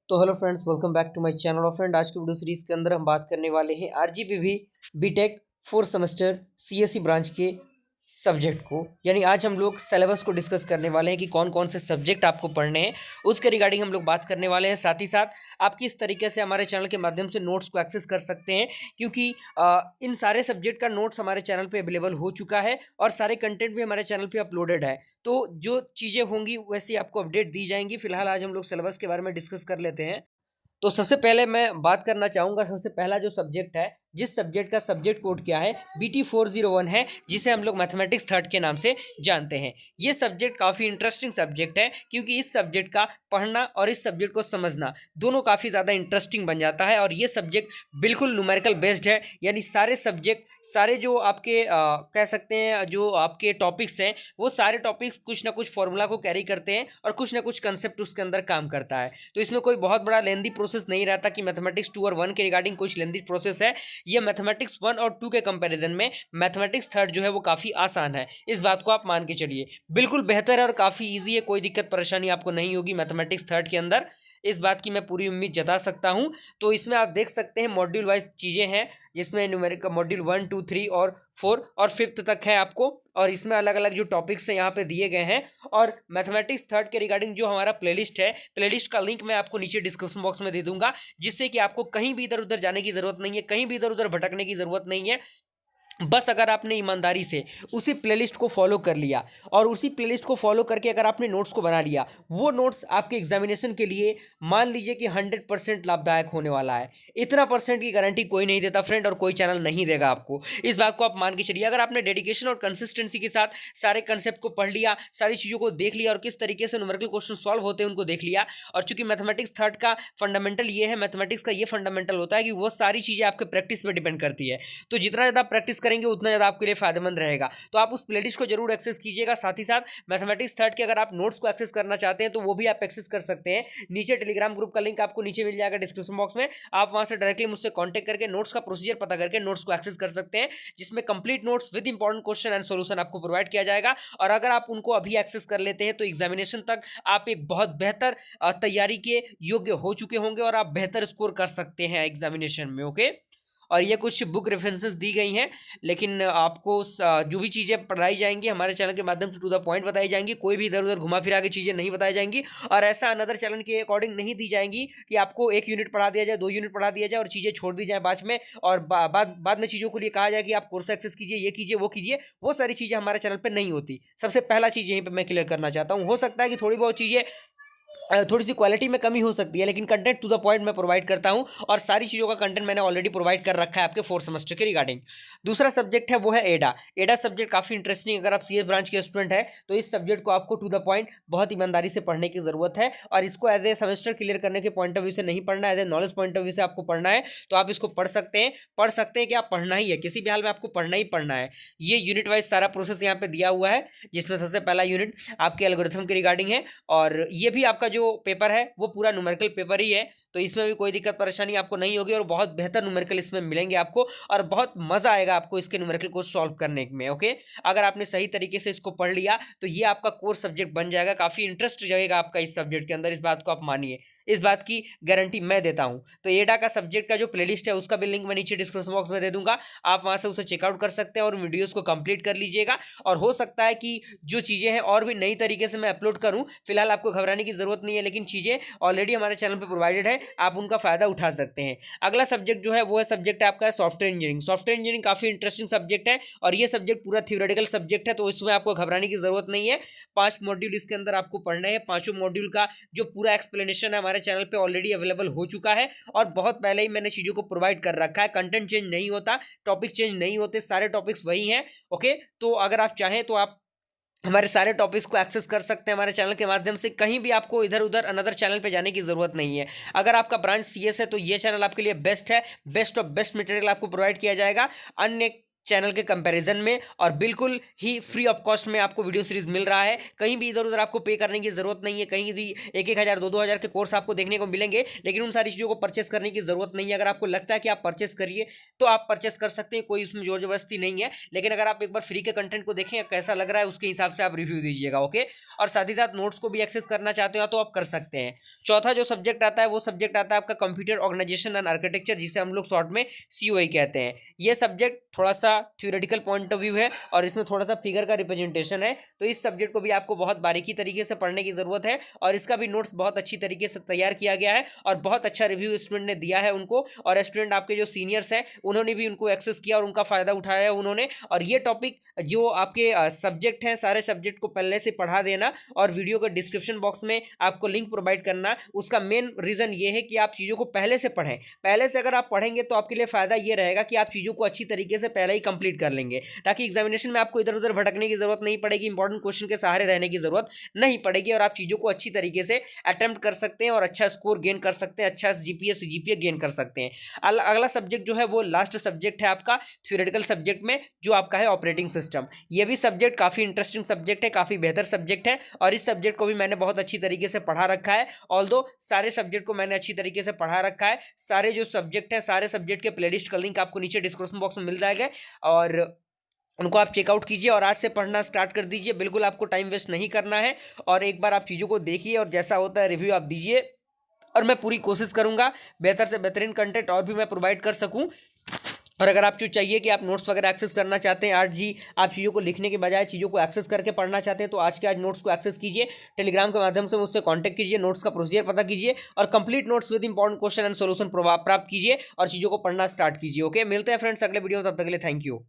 तो hello friends, welcome back to my channel. और friend, आज की वीडियो सीरीज के अंदर हम बात करने वाले हैं RGPV BTech 4th semester CSC branch के सब्जेक्ट को। यानी आज हम लोग सिलेबस को डिस्कस करने वाले हैं कि कौन कौन से सब्जेक्ट आपको पढ़ने हैं, उसके रिगार्डिंग हम लोग बात करने वाले हैं। साथ ही साथ आप किस तरीके से हमारे चैनल के माध्यम से नोट्स को एक्सेस कर सकते हैं, क्योंकि इन सारे सब्जेक्ट का नोट्स हमारे चैनल पे अवेलेबल हो चुका है और सारे कंटेंट भी हमारे चैनल पे अपलोडेड है। तो जो चीज़ें होंगी वैसे आपको अपडेट दी जाएंगी। फिलहाल आज हम लोग सिलेबस के बारे में डिस्कस कर लेते हैं। तो सबसे पहले मैं बात करना चाहूँगा, सबसे पहला जो सब्जेक्ट है, जिस सब्जेक्ट का सब्जेक्ट कोड क्या है, BT401 है, जिसे हम लोग मैथमेटिक्स थर्ड के नाम से जानते हैं। ये सब्जेक्ट काफ़ी इंटरेस्टिंग सब्जेक्ट है, क्योंकि इस सब्जेक्ट का पढ़ना और इस सब्जेक्ट को समझना दोनों काफ़ी ज़्यादा इंटरेस्टिंग बन जाता है। और ये सब्जेक्ट बिल्कुल न्यूमेरिकल बेस्ड है, यानी सारे सब्जेक्ट, सारे जो आपके कह सकते हैं जो आपके टॉपिक्स हैं, वो सारे टॉपिक्स कुछ ना कुछ फॉर्मूला को कैरी करते हैं और कुछ ना कुछ कंसेप्ट उसके अंदर काम करता है। तो इसमें कोई बहुत बड़ा लेंदी प्रोसेस नहीं रहता कि मैथमेटिक्स 2 और 1 के रिगार्डिंग कुछ लेंदी प्रोसेस है। ये मैथमेटिक्स 1 और 2 के कंपैरिजन में मैथमेटिक्स थर्ड जो है वो काफ़ी आसान है। इस बात को आप मान के चलिए, बिल्कुल बेहतर है और काफ़ी ईजी है। कोई दिक्कत परेशानी आपको नहीं होगी मैथमेटिक्स थर्ड के अंदर, इस बात की मैं पूरी उम्मीद जता सकता हूं। तो इसमें आप देख सकते हैं मॉड्यूल वाइज चीज़ें हैं, जिसमें न्यूमेरिकल मॉड्यूल 1, 2, 3 और 4 और 5th तक है आपको। और इसमें अलग अलग जो टॉपिक्स हैं यहाँ पे दिए गए हैं। और मैथमेटिक्स थर्ड के रिगार्डिंग जो हमारा प्लेलिस्ट है, प्लेलिस्ट का लिंक मैं आपको नीचे डिस्क्रिप्शन बॉक्स में दे दूंगा, जिससे कि आपको कहीं भी इधर उधर जाने की जरूरत नहीं है, कहीं भी इधर उधर भटकने की जरूरत नहीं है। बस अगर आपने ईमानदारी से उसी प्लेलिस्ट को फॉलो कर लिया और उसी प्लेलिस्ट को फॉलो करके अगर आपने नोट्स को बना लिया, वो नोट्स आपके एग्जामिनेशन के लिए मान लीजिए कि 100% लाभदायक होने वाला है। इतना परसेंट की गारंटी कोई नहीं देता फ्रेंड, और कोई चैनल नहीं देगा आपको। इस बात को आप मान के चलिए। अगर आपने डेडिकेशन और कंसिस्टेंसी के साथ सारे कंसेप्ट को पढ़ लिया, सारी चीज़ों को देख लिया और किस तरीके से न्यूमेरिकल क्वेश्चन सॉल्व होते हैं उनको देख लिया। और चूंकि मैथमेटिक्स थर्ड का फंडामेंटल ये है, मैथमेटिक्स का ये फंडामेंटल होता है कि वो सारी चीज़ें आपके प्रैक्टिस पर डिपेंड करती है। तो जितना ज़्यादा प्रैक्टिस करेंगे उतना ज़्यादा आपके लिए फायदेमंद रहेगा। तो आप उस प्लेलिस्ट को जरूर एक्सेस कीजिएगा। साथ ही साथ मैथमेटिक्स थर्ड के अगर आप नोट्स को एक्सेस करना चाहते हैं तो वो भी आप एक्सेस कर सकते हैं। नीचे टेलीग्राम ग्रुप का लिंक आपको नीचे मिल जाएगा डिस्क्रिप्शन बॉक्स में। आप वहां से डायरेक्टली मुझसे कांटेक्ट करके नोट्स का प्रोसीजर पता करके नोट्स को एक्सेस कर सकते हैं, जिसमें complete notes with important question and solution आपको प्रोवाइड किया जाएगा। और अगर आप उनको अभी एक्सेस कर लेते हैं तो एग्जामिनेशन तक आप एक बहुत बेहतर तैयारी के योग्य हो चुके होंगे और आप बेहतर स्कोर कर सकते हैं एग्जामिनेशन में। ओके। और ये कुछ बुक रेफरेंसेस दी गई हैं, लेकिन आपको जो भी चीज़ें पढ़ाई जाएंगी हमारे चैनल के माध्यम से टू द पॉइंट बताई जाएंगी। कोई भी इधर उधर घुमा फिरा के चीज़ें नहीं बताई जाएंगी। और ऐसा अनदर चैनल के अकॉर्डिंग नहीं दी जाएंगी कि आपको 1 यूनिट पढ़ा दिया जाए, 2 यूनिट पढ़ा दिया जाए और चीज़ें छोड़ दी जाए बाद में, और बाद में चीज़ों को लिए कहा जाए कि आप कोर्स एक्सेस कीजिए, ये कीजिए, वो कीजिए। वो सारी चीज़ें हमारे चैनल पर नहीं होती। सबसे पहला चीज़ यहीं पर मैं क्लियर करना चाहता हूँ। हो सकता है कि थोड़ी बहुत चीज़ें थोड़ी सी क्वालिटी में कमी हो सकती है, लेकिन कंटेंट टू द पॉइंट मैं प्रोवाइड करता हूं और सारी चीज़ों का कंटेंट मैंने ऑलरेडी प्रोवाइड कर रखा है आपके 4th सेमेस्टर के रिगार्डिंग। दूसरा सब्जेक्ट है वो है एडा। एडा सब्जेक्ट काफ़ी इंटरेस्टिंग। अगर आप सीएस ब्रांच के स्टूडेंट हैं तो इस सब्जेक्ट को आपको टू द पॉइंट बहुत ईमानदारी से पढ़ने की जरूरत है। और इसको एज ए सेमेस्टर क्लियर करने के पॉइंट ऑफ व्यू से नहीं पढ़ना, as a knowledge point of view से आपको पढ़ना है तो आप इसको पढ़ सकते हैं। कि आप पढ़ना ही है, किसी भी हाल में आपको पढ़ना ही पढ़ना है। ये यूनिट वाइज सारा प्रोसेस यहाँ पे दिया हुआ है, जिसमें सबसे पहला यूनिट आपके एल्गोरिथम के रिगार्डिंग है। और ये भी आपका जो पेपर है वो पूरा न्यूमेरिकल पेपर ही है, तो इसमें भी कोई दिक्कत परेशानी आपको नहीं होगी और बहुत बेहतर न्यूमेरिकल इसमें मिलेंगे आपको और बहुत मजा आएगा आपको इसके न्यूमेरिकल को सॉल्व करने में। ओके। अगर आपने सही तरीके से इसको पढ़ लिया तो ये आपका कोर सब्जेक्ट बन जाएगा, काफी इंटरेस्ट जाएगा आपका इस सब्जेक्ट के अंदर। इस बात को आप मानिए, इस बात की गारंटी मैं देता हूं। तो एडा का सब्जेक्ट का जो प्लेलिस्ट है उसका भी लिंक मैं नीचे डिस्क्रिप्शन बॉक्स में दे दूंगा, आप वहां से उसे चेकआउट कर सकते हैं और वीडियोस को कंप्लीट कर लीजिएगा। और हो सकता है कि जो चीजें हैं और भी नई तरीके से मैं अपलोड करूं, फिलहाल आपको घबराने की जरूरत नहीं है, लेकिन चीजें ऑलरेडी हमारे चैनल पर प्रोवाइडेड है, आप उनका फायदा उठा सकते हैं। अगला सब्जेक्ट जो है वो है सब्जेक्ट आपका सॉफ्टवेयर इंजीनियरिंग। सॉफ्टवेयर इंजीनियरिंग काफी इंटरेस्टिंग सब्जेक्ट है और ये सब्जेक्ट पूरा थ्योरेटिकल सब्जेक्ट है, तो इसमें आपको घबराने की जरूरत नहीं है। 5 मॉड्यूल इसके अंदर आपको पढ़ना है। 5 मॉड्यूल का जो पूरा एक्सप्लेनेशन है हमारे चैनल पे ऑलरेडी अवेलेबल हो चुका है और बहुत पहले ही मैंने चीजों को प्रोवाइड कर रखा है। कंटेंट चेंज नहीं होता, टॉपिक चेंज नहीं होते, सारे टॉपिक्स वही हैं। ओके। तो अगर आप चाहें तो आप हमारे सारे टॉपिक्स को एक्सेस कर सकते हैं हमारे चैनल के माध्यम से। कहीं भी आपको इधर उधर अनदर चैनल पे जाने की जरूरत नहीं है। अगर आपका ब्रांच सीएस है तो ये चैनल आपके लिए बेस्ट है। बेस्ट ऑफ बेस्ट मटेरियल आपको प्रोवाइड किया जाएगा। अन्य चैनल के कंपैरिजन में, और बिल्कुल ही फ्री ऑफ कॉस्ट में आपको वीडियो सीरीज मिल रहा है। कहीं भी इधर उधर आपको पे करने की जरूरत नहीं है, कहीं भी 1,000 2,000 के कोर्स आपको देखने को मिलेंगे, लेकिन उन सारी चीज़ों को परचेस करने की जरूरत नहीं है। अगर आपको लगता है कि आप परचेस करिए तो आप परचेस कर सकते हैं, कोई उसमें जोर जबरदस्ती नहीं है। लेकिन अगर आप एक बार फ्री के कंटेंट को देखें कैसा लग रहा है, उसके हिसाब से आप रिव्यू दीजिएगा, ओके। और साथ ही साथ नोट्स को भी एक्सेस करना चाहते हो तो आप कर सकते हैं। चौथा जो सब्जेक्ट आता है वो सब्जेक्ट आता है आपका कंप्यूटर ऑर्गेनाइजेशन एंड आर्किटेक्चर, जिसे हम लोग शॉर्ट में COI कहते हैं। ये सब्जेक्ट थोड़ा सा थ्योरेटिकल पॉइंट ऑफ व्यू है और इसमें थोड़ा सा फिगर का रिप्रेजेंटेशन है, तो इस सब्जेक्ट को भी आपको बहुत बारीकी तरीके से पढ़ने की जरूरत है। और इसका भी नोट्स बहुत अच्छी तरीके से तैयार किया गया है और बहुत अच्छा रिव्यू स्टूडेंट ने दिया है उनको, और स्टूडेंट आपके जो सीनियर्स हैं उन्होंने भी उनको एक्सेस किया और उनका फायदा उठाया है उन्होंने। और ये टॉपिक जो आपके सब्जेक्ट हैं, सारे सब्जेक्ट को पहले से पढ़ा देना और वीडियो के डिस्क्रिप्शन बॉक्स में आपको लिंक प्रोवाइड करना, उसका मेन रीजन ये है कि आप चीज़ों को पहले से पढ़ें। पहले से अगर आप पढ़ेंगे तो आपके लिए फायदा ये रहेगा कि आप चीज़ों को अच्छी तरीके से पहले ही कंप्लीट कर लेंगे, ताकि एग्जामिनेशन में आपको इधर उधर भटकने की जरूरत नहीं पड़ेगी, इंपॉर्टेंट क्वेश्चन के सहारे रहने की जरूरत नहीं पड़ेगी, और आप चीज़ों को अच्छी तरीके से अटेम्प्ट कर सकते हैं और अच्छा स्कोर गेन कर सकते हैं, अच्छा GPA गेन कर सकते हैं। अगला सब्जेक्ट जो है वो लास्ट सब्जेक्ट है आपका थ्योरेटिकल सब्जेक्ट में, जो आपका है ऑपरेटिंग सिस्टम। ये भी सब्जेक्ट काफ़ी इंटरेस्टिंग सब्जेक्ट है, काफ़ी बेहतर सब्जेक्ट है, और इस सब्जेक्ट को भी मैंने बहुत अच्छी तरीके से पढ़ा रखा है। ऑल्दो सारे सब्जेक्ट को मैंने अच्छी तरीके से पढ़ा रखा है, सारे जो सब्जेक्ट है सारे सब्जेक्ट के प्लेलिस्ट का लिंक आपको नीचे डिस्क्रिप्शन बॉक्स में मिल जाएगा, और उनको आप चेकआउट कीजिए और आज से पढ़ना स्टार्ट कर दीजिए। बिल्कुल आपको टाइम वेस्ट नहीं करना है, और एक बार आप चीज़ों को देखिए और जैसा होता है रिव्यू आप दीजिए, और मैं पूरी कोशिश करूंगा बेहतर से बेहतरीन कंटेंट और भी मैं प्रोवाइड कर सकूं। और अगर आप जो चाहिए कि आप नोट्स वगैरह एक्सेस करना चाहते हैं, आज जी आप चीज़ों को लिखने के बजाय चीज़ों को एक्सेस करके पढ़ना चाहते हैं, तो आज के आज नोट्स को एक्सेस कीजिए, टेलीग्राम के माध्यम से मुझसे कांटेक्ट कीजिए, नोट्स का प्रोसीजर पता कीजिए और complete notes with important question and solution प्राप्त कीजिए और चीज़ों को पढ़ना स्टार्ट कीजिए, ओके। मिलते हैं फ्रेंड्स अगले वीडियो में, तब तक के लिए थैंक यू।